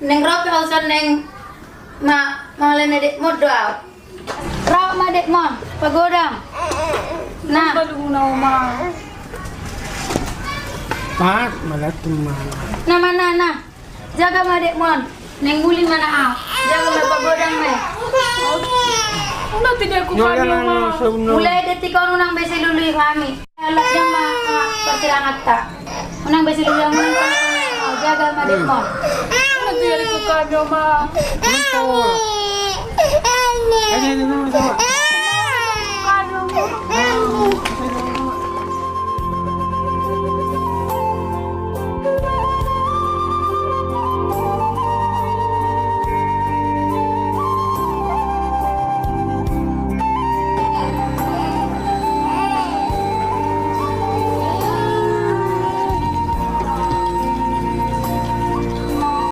neng rope also neng malah nedek modal. Raw madek mon pagodang. Nah, Balong na ma. Pak, malah teman. nama nana. Jaga madek mon. Neng muli mana ah. Jaga me pagodang me. Una tidak ko Nyonya kanya ma. nang sebelum. Mulai detik kau nunang besi lulu kami. Alat jam persilangan tak. Unang besi lulu yang jaga madek mon. Una tidak ko kanya ma. Betul. Ini nama sama. Kanya mo.